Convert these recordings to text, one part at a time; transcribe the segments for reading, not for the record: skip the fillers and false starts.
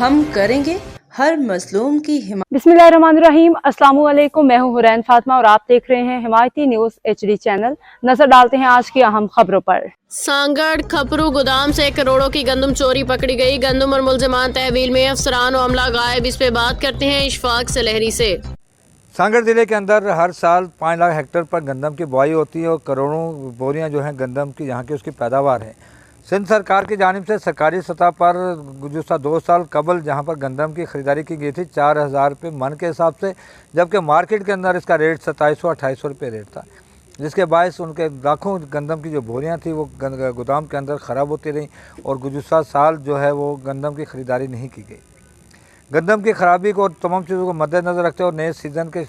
हम करेंगे हर मजलूम की हिमायत। बिस्मिल्लाहिर्रहमानिर्रहीम। अस्सलामु अलैकुम। मैं हूं हुरैन फातिमा और आप देख रहे हैं हिमायती न्यूज HD चैनल। नजर डालते हैं आज की अहम खबरों पर। सांगड़ खपरू गोदाम से करोड़ों की गंदम चोरी पकड़ी गई। गंदम और मुलजमान तहवील में, अफसरान और अमला गायब। इस पे बात करते हैं इशफाक सलहरी से। सांगड़ ज़िले के अंदर हर साल 5 लाख हेक्टेयर पर गंदम की बुआई होती है और करोड़ों बोरियां जो हैं गंदम की यहाँ की उसकी पैदावार है। सिंध सरकार की जानिब से सरकारी सतह पर गुज़श्ता 2 साल कबल जहाँ पर गंदम की ख़रीदारी की गई थी 4000 रुपये मन के हिसाब से, जबकि मार्केट के अंदर इसका रेट 2700-2800 रुपये रेट था, जिसके बायस उनके लाखों गंदम की जो बोरियाँ थी वो गोदाम के अंदर ख़राब होती रहीं और गुज़श्ता साल जो है वो गंदम की ख़रीदारी नहीं की गई। गंदम की खराबी को और तमाम चीज़ों को मद्देनज़र रखते हुए नए सीज़न के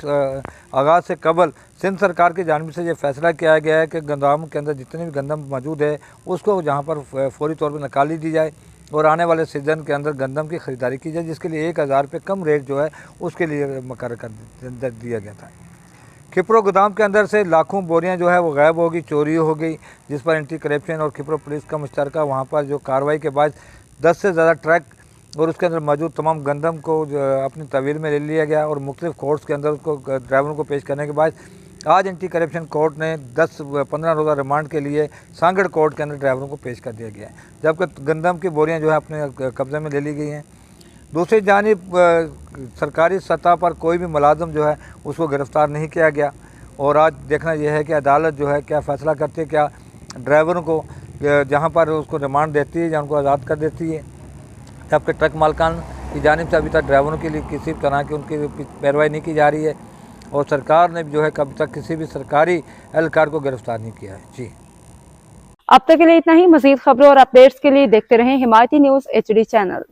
आगाज़ से कबल सिंध सरकार की जानिब से ये फैसला किया गया है कि गोदाम के अंदर जितनी भी गंदम मौजूद है उसको जहाँ पर फौरी तौर पर निकाली दी जाए और आने वाले सीज़न के अंदर गंदम की ख़रीदारी की जाए, जिसके लिए 1000 रुपये कम रेट जो है उसके लिए मुकर्रर कर दिया गया था। खिपरो गोदाम के अंदर से लाखों बोरियां जो है वो गायब हो गई, चोरी हो गई, जिस पर एंटी करप्शन और खिपरो पुलिस का मुश्तरका वहाँ पर जो कार्रवाई के बाद 10 से ज़्यादा ट्रक और उसके अंदर मौजूद तमाम गंदम को अपनी तहवील में ले लिया गया और मुख्तलिफ कोर्ट्स के अंदर उसको ड्राइवरों को पेश करने के बाद आज एंटी करप्शन कोर्ट ने 10-15 रोज़ा रिमांड के लिए सांगड़ कोर्ट के अंदर ड्राइवरों को पेश कर दिया गया है, जबकि गंदम की बोरियां जो है अपने कब्ज़े में ले ली गई हैं। दूसरी जानिब सरकारी सतह पर कोई भी मुलाजम जो है उसको गिरफ़्तार नहीं किया गया और आज देखना यह है कि अदालत जो है क्या फ़ैसला करती है, क्या ड्राइवरों को जहाँ पर उसको रिमांड देती है या उनको आज़ाद कर देती है, जबकि ट्रक मालकान की जानिब से अभी तक ड्राइवरों के लिए किसी तरह की उनकी पैरवाई नहीं की जा रही है और सरकार ने जो है कभी तक किसी भी सरकारी एहलकार को गिरफ्तार नहीं किया है। जी, अब तक के लिए इतना ही। मज़ीद खबरों और अपडेट्स के लिए देखते रहें हिमायती न्यूज HD चैनल।